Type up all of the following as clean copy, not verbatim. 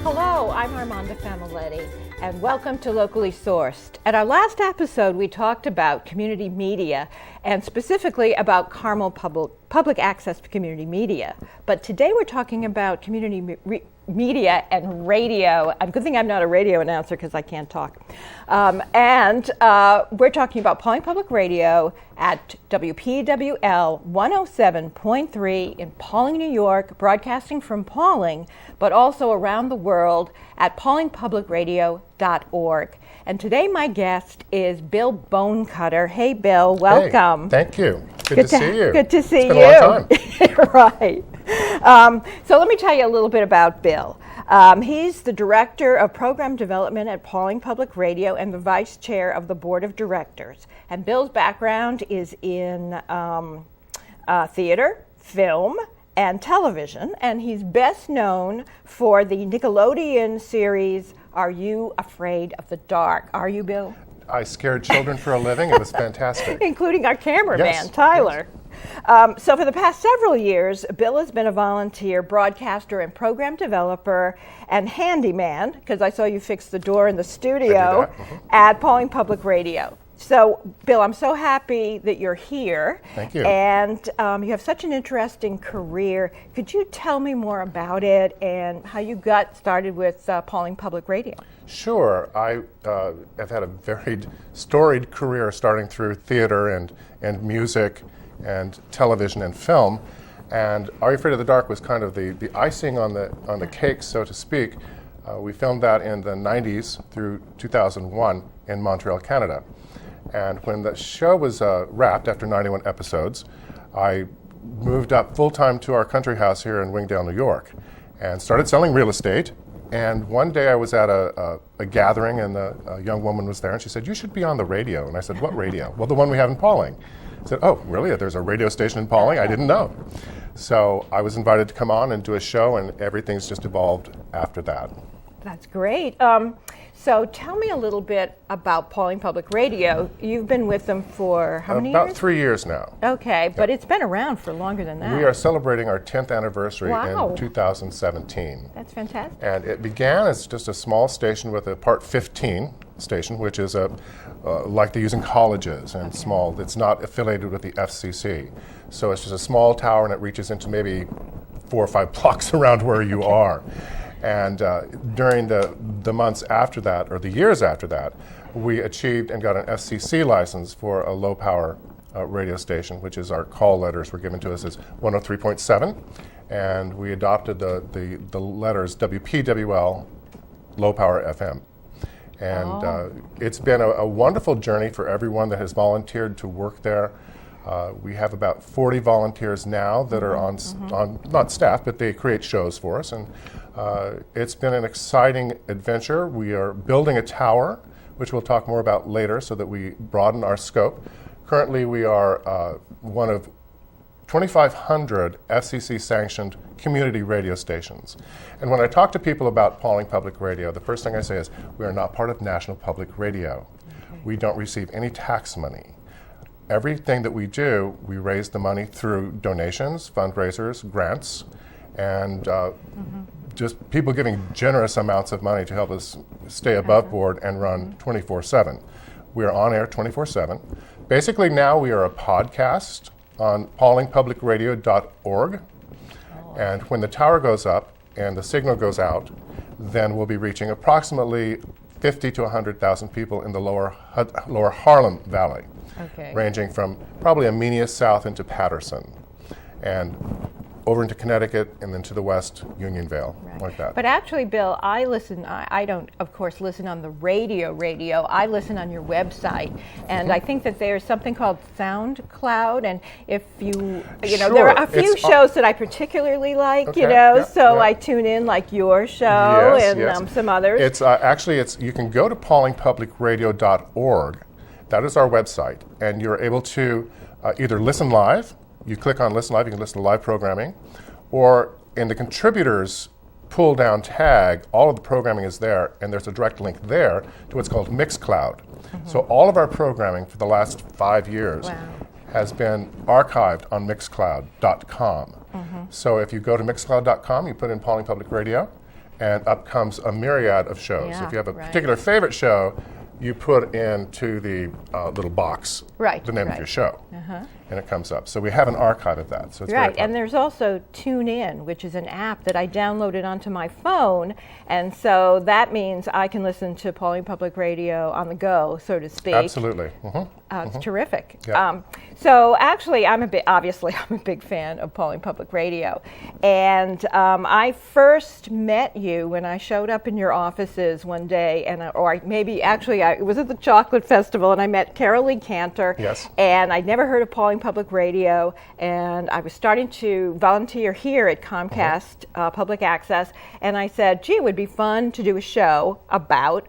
Hello, I'm Armanda Familetti, and welcome to Locally Sourced. At our last episode, we talked about community media, and specifically about Carmel Public Access Community Media. But today we're talking about community media and radio. Good thing I'm not a radio announcer because I can't talk. And we're talking about Pawling Public Radio at WPWL 107.3 in Pawling, New York, broadcasting from Pawling, but also around the world at pawlingpublicradio.org. And today my guest is Bill Bonecutter. Hey, Bill, welcome. Hey, thank you. Good to see you. Good to see you. It's been a long time. Right. So let me tell you a little bit about Bill. He's the Director of Program Development at Pawling Public Radio and the Vice Chair of the Board of Directors. And Bill's background is in theater, film, and television, and he's best known for the Nickelodeon series, Are You Afraid of the Dark? Are you, Bill? I scared children for a living. It was fantastic. Including our cameraman, Yes, Tyler. So for the past several years, Bill has been a volunteer broadcaster and program developer and handyman, because I saw you fix the door in the studio at Pawling Public Radio. So, Bill, I'm so happy that you're here. Thank you. And you have such an interesting career. Could you tell me more about it and how you got started with Pawling Public Radio? Sure. I have had a very storied career starting through theater and music and television and film. And Are You Afraid of the Dark was kind of the icing on the cake, so to speak. We filmed that in the 90s through 2001 in Montreal, Canada. And when the show was wrapped after 91 episodes, I moved up full-time to our country house here in Wingdale, New York, and started selling real estate. And one day I was at a gathering, and a young woman was there, and she said, "You should be on the radio." And I said, "What radio?" "Well, the one we have in Pawling." I said, "Oh, really? There's a radio station in Pawling? I didn't know." So I was invited to come on and do a show, and everything's just evolved after that. That's great. So tell me a little bit about Pawling Public Radio. You've been with them for how many years? About 3 years now. Okay, but it's been around for longer than that. We are celebrating our 10th anniversary Wow. in 2017. That's fantastic. And it began as just a small station with a Part 15 station, which is like they use in colleges and small. It's not affiliated with the FCC. So it's just a small tower, and it reaches into maybe 4 or 5 blocks around where you are. And during the months after that, or the years after that, we achieved and got an FCC license for a low-power radio station, which is our call letters were given to us as 103.7, and we adopted the letters WPWL, low-power FM. And it's been a wonderful journey for everyone that has volunteered to work there. We have about 40 volunteers now that are on not staff, but they create shows for us, and it's been an exciting adventure. We are building a tower, which we'll talk more about later, so that we broaden our scope. Currently, we are one of 2,500 FCC-sanctioned community radio stations. And when I talk to people about Pawling Public Radio, the first thing I say is, we are not part of National Public Radio. We don't receive any tax money. Everything that we do, we raise the money through donations, fundraisers, grants, and just people giving generous amounts of money to help us stay above board and run 24/7. We are on air 24/7. Basically now we are a podcast on pawlingpublicradio.org, and when the tower goes up and the signal goes out, then we'll be reaching approximately 50 to 100,000 people in the lower Harlem Valley, ranging from probably Amenia south into Patterson, and over into Connecticut, and then to the west, Unionville, like that. But actually, Bill, I listen, I don't, of course, listen on the radio. I listen on your website. And I think that there's something called SoundCloud. And if you know, there are a few shows that I particularly like, I tune in, like your show and some others. It's actually, you can go to pawlingpublicradio.org. That is our website. And you're able to either listen live. You click on Listen Live, you can listen to live programming, or in the contributors pull-down tag, all of the programming is there, and there's a direct link there to what's called Mixcloud. So all of our programming for the last 5 years has been archived on Mixcloud.com. So if you go to Mixcloud.com, you put in Pawling Public Radio, and up comes a myriad of shows. Yeah, If you have a right. particular favorite show, you put into the little box the name of your show, and it comes up. So we have an archive of that. So it's very Right, fun. and there's also TuneIn, which is an app that I downloaded onto my phone, and so that means I can listen to Pawling Public Radio on the go, so to speak. Absolutely. It's terrific. Yeah. So actually, obviously I'm a big fan of Pawling Public Radio, and I first met you when I showed up in your offices one day, and it was at the Chocolate Festival, and I met Carol Lee Cantor. Yes. And I'd never heard of Pawling Public Radio, and I was starting to volunteer here at Comcast Public Access, and I said, gee, it would be fun to do a show about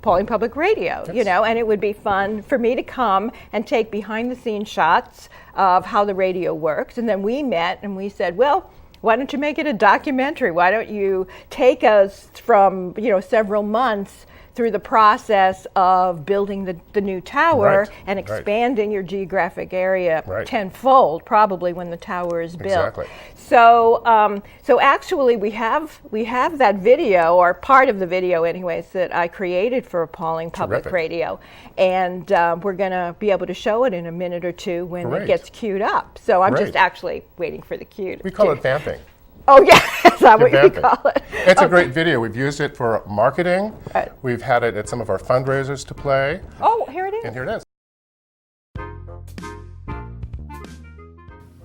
Pawling Public Radio, and it would be fun for me to come and take behind-the-scenes shots of how the radio works. And then we met and we said, well, why don't you make it a documentary? Why don't you take us from, several months through the process of building the new tower and expanding your geographic area tenfold, probably, when the tower is built. Exactly. So actually, we have that video, or part of the video, anyways, that I created for Pawling Public Radio, and we're going to be able to show it in a minute or two when it gets queued up. So I'm just actually waiting for the cue. We call it vamping. Oh, yeah, is that what you call it? It's a great video. We've used it for marketing. We've had it at some of our fundraisers to play. Oh, here it is. And here it is.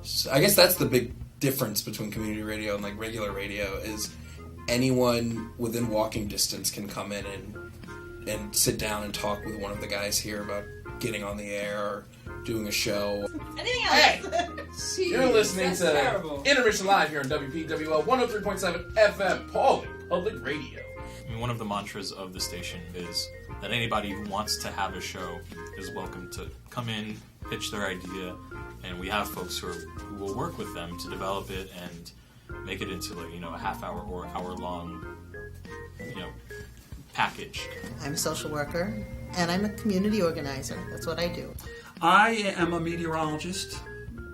So I guess that's the big difference between community radio and regular radio is anyone within walking distance can come in and sit down and talk with one of the guys here about getting on the air or doing a show. Anything else? Hey, you're listening to Intermission Live here on WPWL 103.7 FM, Pawling Public Radio. I mean, one of the mantras of the station is that anybody who wants to have a show is welcome to come in, pitch their idea, and we have folks who will work with them to develop it and make it into a half-hour or hour-long package. I'm a social worker, and I'm a community organizer. That's what I do. I am a meteorologist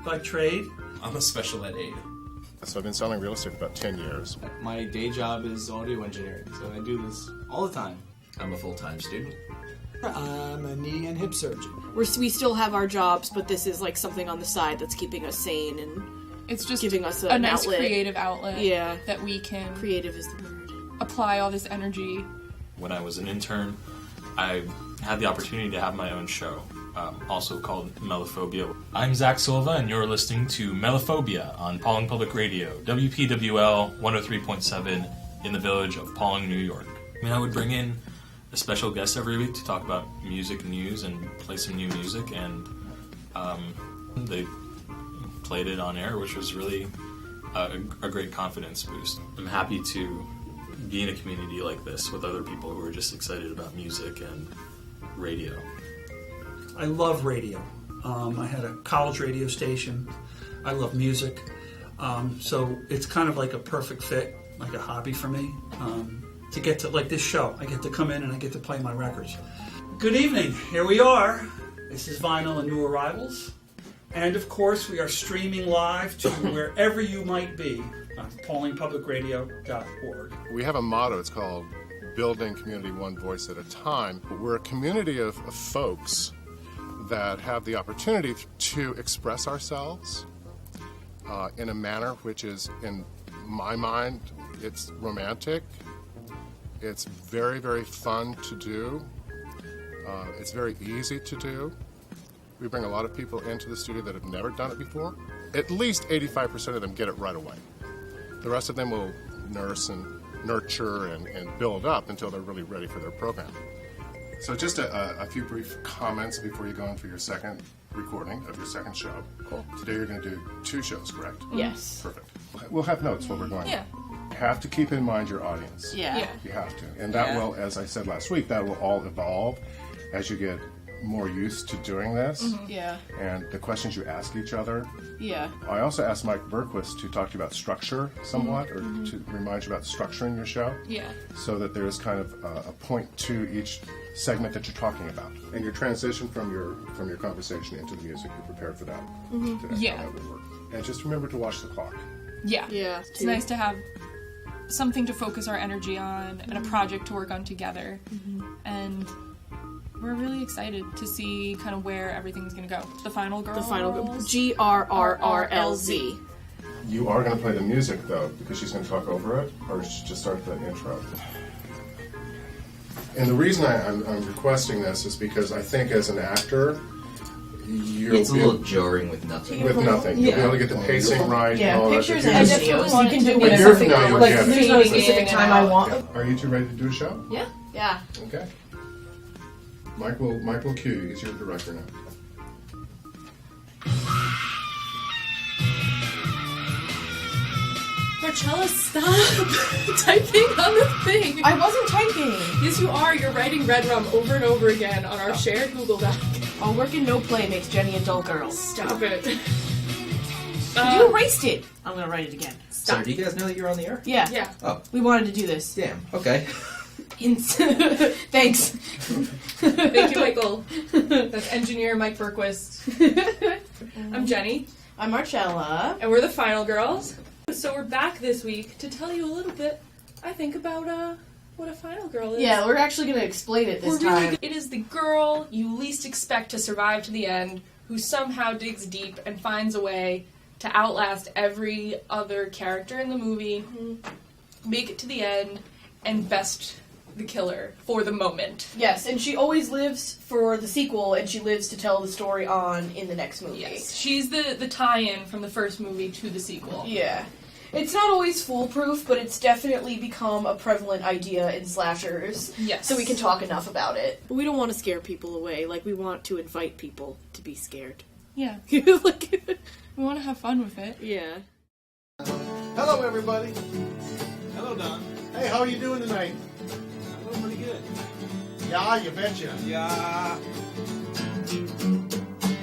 by trade. I'm a special ed aide. So I've been selling real estate for about 10 years. My day job is audio engineering, so I do this all the time. I'm a full-time student. I'm a knee and hip surgeon. We still have our jobs, but this is something on the side that's keeping us sane and it's just giving us a nice outlet. Creative outlet. Yeah, that we can. Creative is the word. Apply all this energy. When I was an intern, I had the opportunity to have my own show, also called Melophobia. I'm Zach Silva, and you're listening to Melophobia on Pawling Public Radio, WPWL 103.7 in the village of Pawling, New York. I mean, I would bring in a special guest every week to talk about music news and play some new music, and they played it on air, which was really a great confidence boost. I'm happy to be in a community like this with other people who are just excited about music and radio. I love radio. I had a college radio station. I love music. So it's kind of like a perfect fit, like a hobby for me. To get to, this show, I get to come in and I get to play my records. Good evening. Here we are. This is Vinyl and New Arrivals. And of course, we are streaming live to wherever you might be on PawlingPublicRadio.org. We have a motto. It's called Building Community One Voice at a Time. We're a community of folks that have the opportunity to express ourselves in a manner which is, in my mind, it's romantic. It's very, very fun to do. It's very easy to do. We bring a lot of people into the studio that have never done it before. At least 85% of them get it right away. The rest of them will nurse and nurture and build up until they're really ready for their program. So just a few brief comments before you go in for your second recording of your second show. Cool. Today you're going to do 2 shows, correct? Yes. Perfect. We'll have notes while we're going. Yeah. You have to keep in mind your audience. Yeah. You have to. And that will, as I said last week, that will all evolve as you get more used to doing this. Mm-hmm. Yeah. And the questions you ask each other. Yeah. I also asked Mike Berquist to talk to you about structure somewhat, or to remind you about structuring your show. Yeah. So that there is kind of a point to each segment that you're talking about. And your transition from your conversation into the music, you're prepared for that today. Yeah. How that would work. And just remember to watch the clock. Yeah. Yeah. It's nice to have something to focus our energy on and a project to work on together. And we're really excited to see kind of where everything's going to go. The Final Girls. The Final GRRRLZ. You are going to play the music, though, because she's going to talk over it, or just start the intro? And the reason I'm requesting this is because I think as an actor, it's a little jarring with nothing. With nothing. You'll be able to get the pacing right. Yeah, and all pictures that. and If you videos. You can do But whatever. you're familiar with Like, it. there's no specific time I want. Are you two ready to do a show? Yeah. Yeah. Okay. Mike will cue you. He's your director now. Marcella, stop typing on the thing. I wasn't typing. Yes, you are. You're writing Red Rum over and over again on our shared Google Doc. All work and no play makes Jenny a dull girl. Stop it. You erased it. I'm gonna write it again. So, do you guys know that you're on the air? Yeah. Yeah. Oh, We wanted to do this. damn. Okay. Thanks. Thank you, Michael. That's engineer Mike Berquist. I'm Jenny, I'm Marcella. and we're the Final Girls. So we're back this week to tell you a little bit, I think, about what a Final Girl is. Yeah, we're actually gonna explain it this We're really time. good. It is the girl you least expect to survive to the end, who somehow digs deep and finds a way to outlast every other character in the movie, make it to the end, and best the killer for the moment. Yes, and she always lives for the sequel, and she lives to tell the story on in the next movie. Yes, she's the tie-in from the first movie to the sequel. Yeah. It's not always foolproof, but it's definitely become a prevalent idea in slashers. Yes. So we can talk enough about it. But we don't want to scare people away. Like, we want to invite people to be scared. Yeah. Like, We want to have fun with it. yeah. Hello, everybody. Hello, Don. Hey, how are you doing tonight? I'm doing pretty good. Yeah, you betcha. Yeah.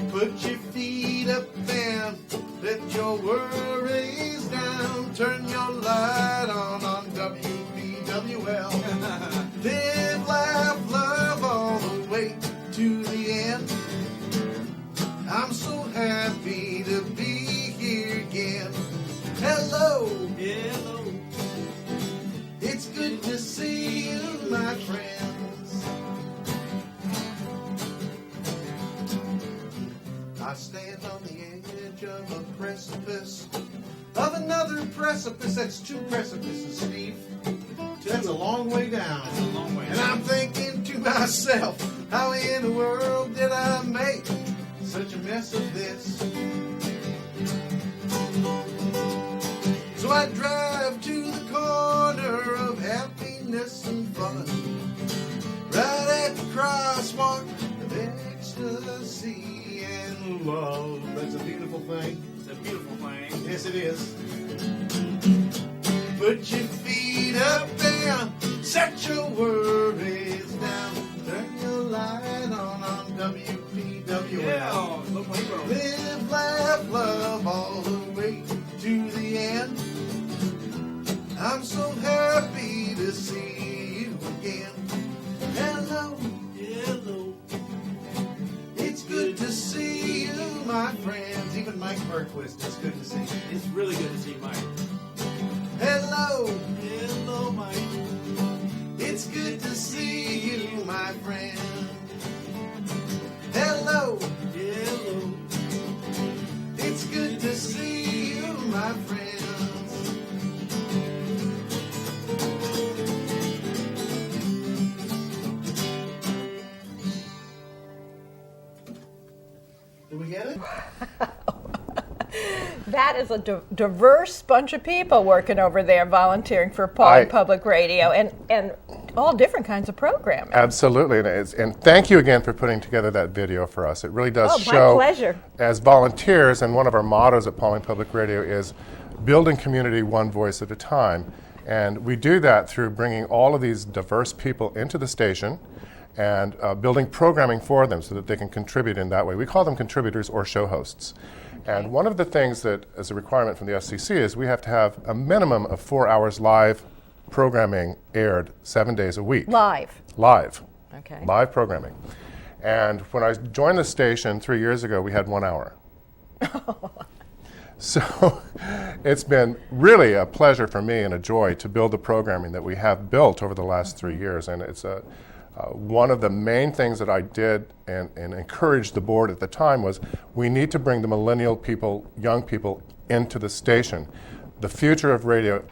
Put your feet up and let your worries down. Turn your light on WBWL. Live, laugh, love all the way to the end. I'm so happy to be here again. Hello. Hello. It's good to see you, my friends. I stand on the edge of a precipice, of another precipice. That's two precipices, Steve. That's a long way down. That's a long way And I'm thinking to myself, how in the world did I make such a mess of this? So I drive to the corner of happiness and fun, right at the crosswalk of ecstasy and love. That's a beautiful thing. It's a beautiful thing. Yes, it is. Put your feet up and set your worries down. Turn your light on WPWL. Yeah, look my girl. Live, laugh, love all the way to the end. I'm so happy to see you again. Hello, Hello. it's good to see you, my friends. Even Mike Berquist, it's good to see you. It's really good to see Mike. Hello, Hello, Mike. it's good to see you, my friend. Hello, Hello. it's good to see you, my friends. Did we get it? That is a diverse bunch of people working over there, volunteering for Pawling Public Radio, and all different kinds of programming. Absolutely, and thank you again for putting together that video for us. It really does show, my pleasure. As volunteers, and one of our mottos at Pawling Public Radio is building community one voice at a time. And we do that through bringing all of these diverse people into the station and building programming for them so that they can contribute in that way. We call them contributors or show hosts. And one of the things that is a requirement from the FCC is we have to have a minimum of 4 hours live programming aired 7 days a week. Live. Okay. Live programming. And when I joined the station 3 years ago, we had 1 hour. So It's been really a pleasure for me and a joy to build the programming that we have built over the last 3 years. And it's one of the main things that I did and encouraged the board at the time was we need to bring the millennial people, young people, into the station. The future of radio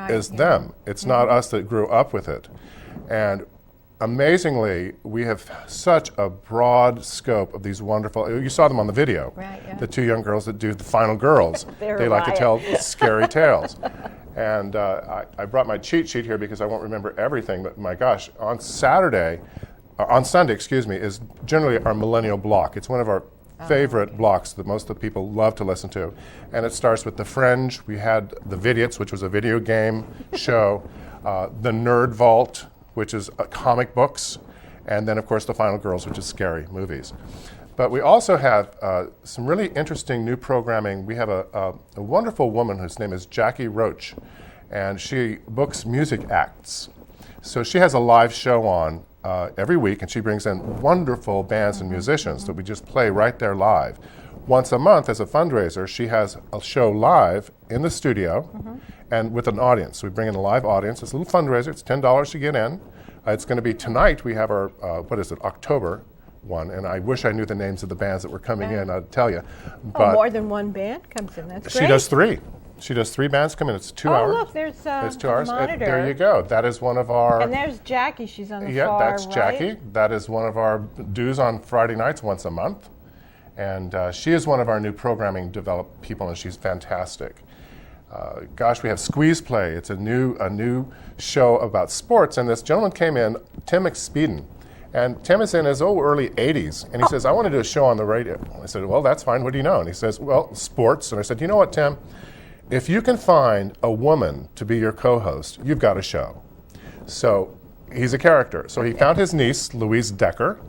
is them. It's not us that grew up with it. And amazingly, we have such a broad scope of these wonderful, you saw them on the video, the two young girls that do the Final Girls. They like to tell scary tales. And I brought my cheat sheet here because I won't remember everything, but my gosh, on Sunday, is generally our millennial block. It's one of our favorite blocks that most of the people love to listen to. And it starts with The Fringe. We had The Vidiots, which was a video game show, The Nerd Vault, which is comic books, and then, of course, The Final Girls, which is scary movies. But we also have some really interesting new programming. We have a wonderful woman whose name is Jackie Roach, and she books music acts. So she has a live show on every week, and she brings in wonderful bands and musicians that we just play right there live. Once a month, as a fundraiser, she has a show live in the studio and with an audience. So we bring in a live audience. It's a little fundraiser. It's $10 to get in. It's going to be tonight. We have our, October one, and I wish I knew the names of the bands that were coming in, I'd tell you. But more than one band comes in. That's great. She does three. She does 3 bands come in. It's 2 hours. Oh, look, there's 2 hours. monitor. There you go. That is one of our... And there's Jackie. She's on the far Yeah, that's right. Jackie. That is one of our dues on Friday nights once a month. And she is one of our new programming developed people, and she's fantastic. We have Squeeze Play. It's a new show about sports, and this gentleman came in, Tim McSpeeden. And Tim is in his early 80s, and he says, I want to do a show on the radio. I said, well, that's fine. What do you know? And he says, well, sports. And I said, you know what, Tim? If you can find a woman to be your co-host, you've got a show. So he's a character. So he found his niece, Louise Decker,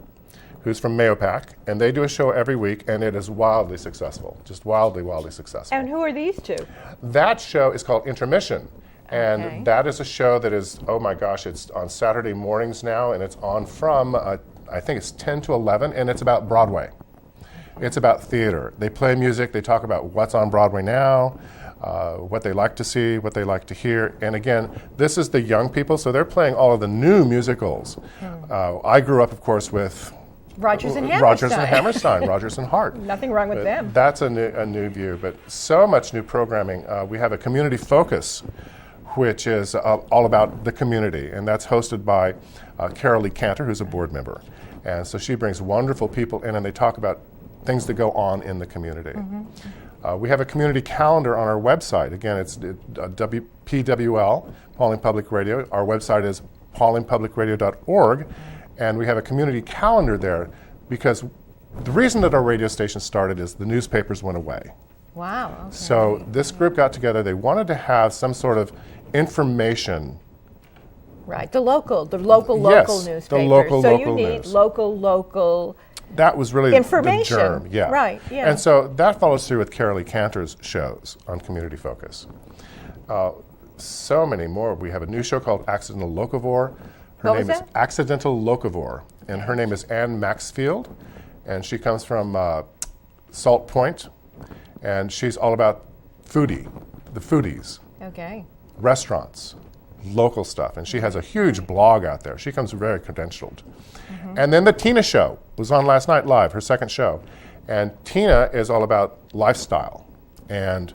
who's from Mahopac, and they do a show every week, and it is wildly successful, just wildly, wildly successful. And who are these two? That show is called Intermission, and that is a show that is, oh my gosh, it's on Saturday mornings now, and it's on from, I think it's 10 to 11, and it's about Broadway. It's about theater. They play music, they talk about what's on Broadway now, what they like to see, what they like to hear. And again, this is the young people, so they're playing all of the new musicals. I grew up, of course, with Rodgers and Hammerstein. Rodgers and Hart. Nothing wrong with them. That's a new view, but so much new programming. We have a community focus, which is all about the community, and that's hosted by Carol Lee Cantor, who's a board member. And so she brings wonderful people in, and they talk about things that go on in the community. We have a community calendar on our website. Again, it's PWL, Pawling Public Radio. Our website is pawlingpublicradio.org, and we have a community calendar there because the reason that our radio station started is the newspapers went away. Wow. Okay. So this group got together. They wanted to have some sort of information. Right, the local newspapers. The local so you need news. local. That was really information. the germ, yeah. Right, yeah. And so that follows through with Carol Lee Cantor's shows on Community Focus. So many more. We have a new show called Accidental Locavore. Her name is Accidental Locavore, and her name is Ann Maxfield, and she comes from Salt Point, and she's all about the foodies. Okay. Restaurants, local stuff, and she has a huge blog out there. She comes very credentialed. And then the Tina Show was on last night live, her second show, and Tina is all about lifestyle and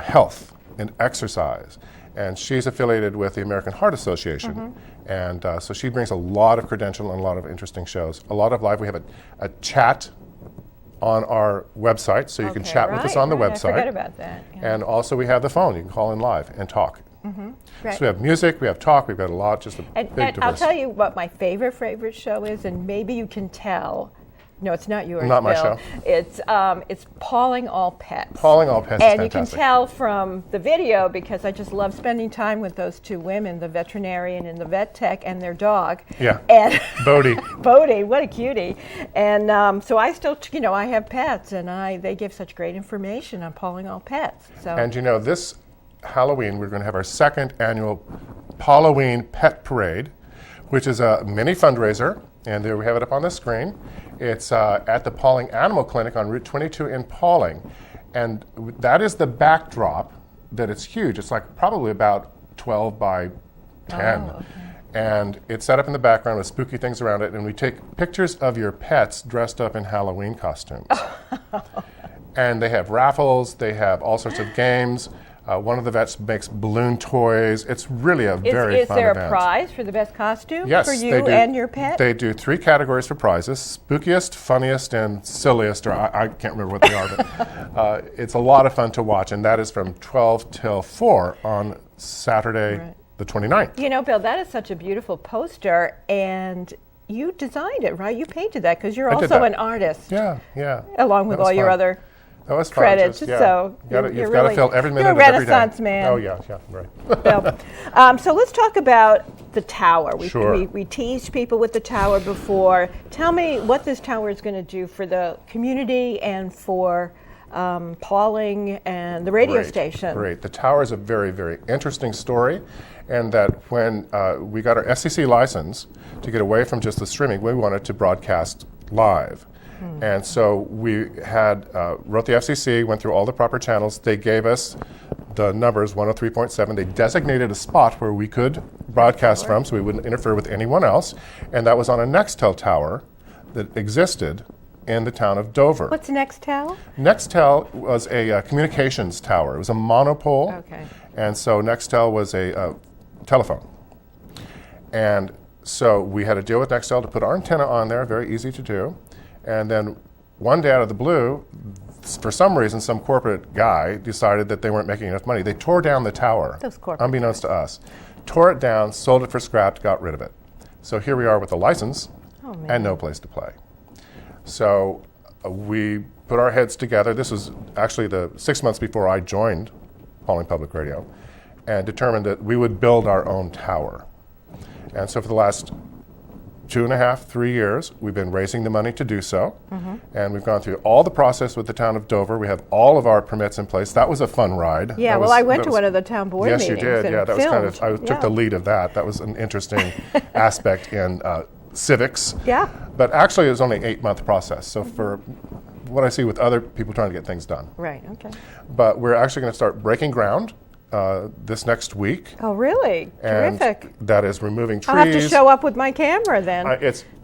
health and exercise, and she's affiliated with the American Heart Association, and so she brings a lot of credential and a lot of interesting shows, a lot of live. We have a chat on our website, so you can chat with us on the website. I forgot about that. Yeah. And also we have the phone. You can call in live and talk. Right. So we have music, we have talk, we've got a lot, just a big diversity. I'll tell you what my favorite show is, and maybe you can tell. No, it's not yours, Not my Bill. show. It's Pawling All Pets. Pawling All Pets is and fantastic. you can tell from the video, because I just love spending time with those two women, the veterinarian and the vet tech, and their dog. Yeah. And Bodie. Bodie, what a cutie. And so I still, I have pets, and they give such great information on Pawling All Pets. So. And this Halloween, we're going to have our second annual Halloween Pet Parade, which is a mini fundraiser, and there we have it up on the screen. It's at the Pawling Animal Clinic on Route 22 in Pawling, and that is the backdrop that it's huge. It's like probably about 12 by 10. Oh, okay. And it's set up in the background with spooky things around it, and we take pictures of your pets dressed up in Halloween costumes. And they have raffles, they have all sorts of games. One of the vets makes balloon toys. It's really a very fun event. Is there a prize for the best costume Yes, for you they do. and your pet? They do 3 categories for prizes: spookiest, funniest, and silliest, or I can't remember what they are, but it's a lot of fun to watch, and that is from 12 till 4 on Saturday, the 29th. You know, Bill, that is such a beautiful poster, and you designed it, right? You painted that because you're also an artist. Yeah. Along with all your other that was fun. credits. Just, yeah. So you've got to fill every minute you're of a every day. Renaissance man. Oh, yeah, right. Bill. So let's talk about the tower. Sure. We teased people with the tower before. Tell me what this tower is going to do for the community and for Pawling and the radio station. Great. The tower is a very, very interesting story, and that when we got our FCC license to get away from just the streaming, we wanted to broadcast live. And so we had wrote the FCC, went through all the proper channels. They gave us the numbers, 103.7. They designated a spot where we could broadcast from, so we wouldn't interfere with anyone else. And that was on a Nextel tower that existed in the town of Dover. What's Nextel? Nextel was a communications tower. It was a monopole. Okay. And so Nextel was a telephone. And so we had to deal with Nextel to put our antenna on there, very easy to do. And then one day out of the blue, for some reason, some corporate guy decided that they weren't making enough money. They tore down the tower, unbeknownst to us. Tore it down, sold it for scrap, got rid of it. So here we are with a license and no place to play. So we put our heads together. This was actually the 6 months before I joined Pawling Public Radio, and determined that we would build our own tower. And so for the last 2.5, 3 years, we've been raising the money to do so. And we've gone through all the process with the town of Dover. We have all of our permits in place. That was a fun ride. Yeah, I went to one of the town board meetings. Yes, you did. Yeah, that was kind of, I took Yeah. the lead of that. That was an interesting aspect in civics. Yeah. But actually, it was only an 8-month process. So for what I see with other people trying to get things done. Right, okay. But we're actually going to start breaking ground this next week. Oh, really? And Terrific. that is removing trees. I'll have to show up with my camera then.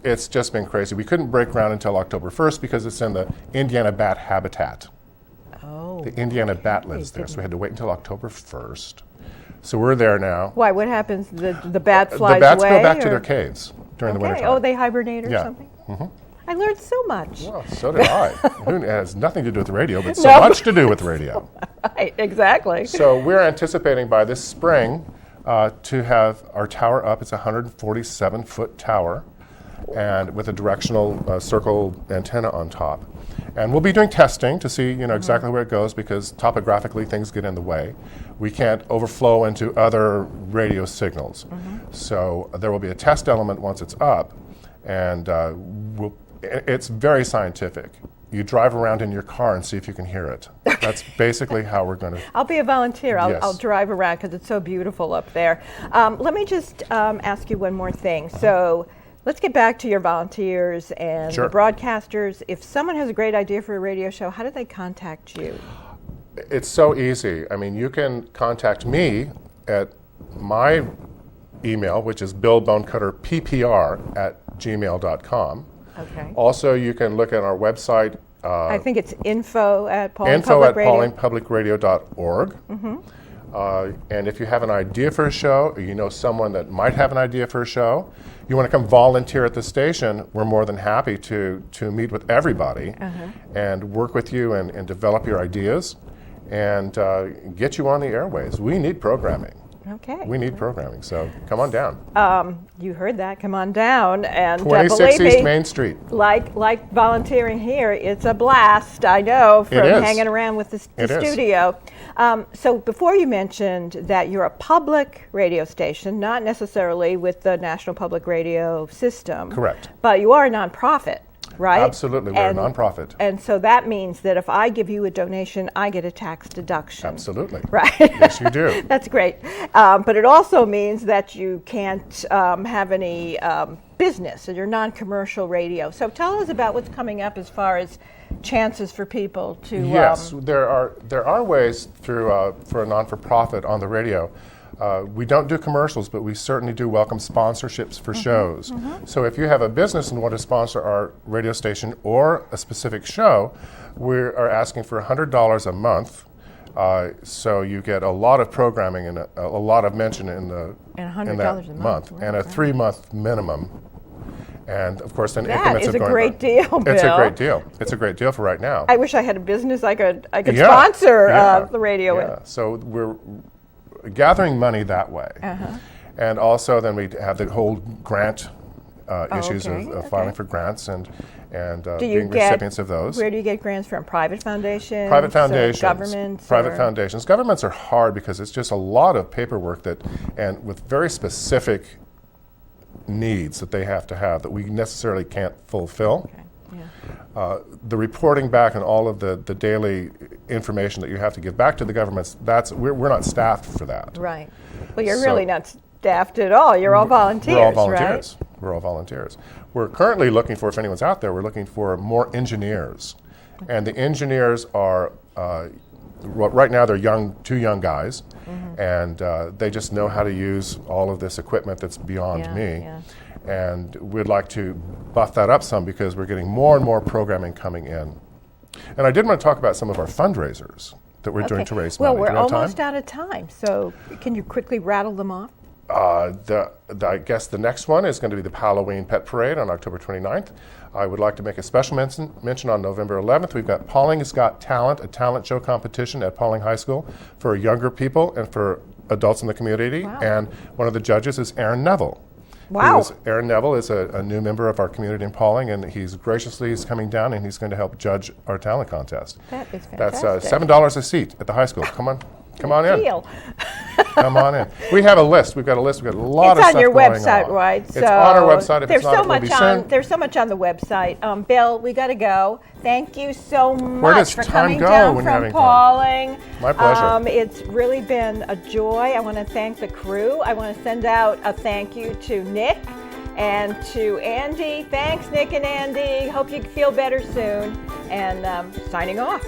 It's just been crazy. We couldn't break ground until October 1st because it's in the Indiana bat habitat. Oh. The Indiana bat lives there, so we had to wait until October 1st. So we're there now. Why? What happens? The bat flies away? The bats go back to their caves during the winter time. Oh, they hibernate or something? I learned so much. Well, so did I. It has nothing to do with radio, but so much to do with radio. Right, exactly. So we're anticipating by this spring to have our tower up. It's a 147-foot tower, and with a directional circle antenna on top. And we'll be doing testing to see, exactly where it goes, because topographically things get in the way. We can't overflow into other radio signals. So there will be a test element once it's up, and it's very scientific. You drive around in your car and see if you can hear it. That's basically how we're going to... I'll be a volunteer. Yes. I'll drive around because it's so beautiful up there. Let me just ask you one more thing. So let's get back to your volunteers and the broadcasters. If someone has a great idea for a radio show, how do they contact you? It's so easy. I mean, you can contact me at my email, which is billbonecutterppr@gmail.com. Okay. Also, you can look at our website. I think it's info at pawlingpublicradio.org. And if you have an idea for a show, or you know someone that might have an idea for a show, you want to come volunteer at the station, we're more than happy to meet with everybody and work with you and develop your ideas and get you on the airways. We need programming. Okay. We need programming, so come on down. You heard that. Come on down. And 26 believe East me, Main Street. Like volunteering here, it's a blast, I know, from hanging around with the studio. So before you mentioned that you're a public radio station, not necessarily with the National Public Radio system. Correct. But you are a nonprofit. right? Absolutely. We're a nonprofit. And so that means that if I give you a donation, I get a tax deduction. Absolutely. Right. Yes, you do. That's great. But it also means that you can't have any business, and you're non-commercial radio. So tell us about what's coming up as far as chances for people to... Yes, there are ways through for a non-for-profit on the radio. We don't do commercials, but we certainly do welcome sponsorships for shows. So if you have a business and want to sponsor our radio station or a specific show, we are asking for $100 a month. So you get a lot of programming and a lot of mention in that month, and a 3-month minimum. And of course, then increments of going. That is a great deal, Bill. It's a great deal. It's a great deal for right now. I wish I had a business I could sponsor the radio with. So we're gathering money that way. And also then we have the whole grant issues of filing for grants and being recipients of those. Where do you get grants from? Private foundations? Private foundations. Governments? Private foundations. Governments are hard because it's just a lot of paperwork and with very specific needs that they have to have that we necessarily can't fulfill. The reporting back and all of the daily information that you have to give back to the governments, we're not staffed for that. Right. Well, you're really not staffed at all. You're all volunteers, We're all volunteers. right? We're all volunteers. We're currently looking for, if anyone's out there, we're looking for more engineers. And the engineers are, right now they're two young guys, and they just know how to use all of this equipment that's beyond me. And we'd like to buff that up some because we're getting more and more programming coming in. And I did want to talk about some of our fundraisers that we're doing to raise money. Well, we're almost out of time, so can you quickly rattle them off? I guess the next one is going to be the Halloween Pet Parade on October 29th. I would like to make a special mention on November 11th. We've got Pawling Has Got Talent, a talent show competition at Pawling High School for younger people and for adults in the community. And one of the judges is Aaron Neville. Wow. Aaron Neville is a new member of our community in Pawling, and he's coming down and he's going to help judge our talent contest. That is fantastic. That's $7 a seat at the high school. Come on in. Deal. Come on in. We have a list. We've got a list. We've got a lot of stuff going on. It's on your website, right? It's on our website. If there's it's not, it will be soon. There's so much on the website. Bill, we got to go. Thank you so much for coming go down when from you're having Pawling. My pleasure. It's really been a joy. I want to thank the crew. I want to send out a thank you to Nick and to Andy. Thanks, Nick and Andy. Hope you feel better soon. And signing off.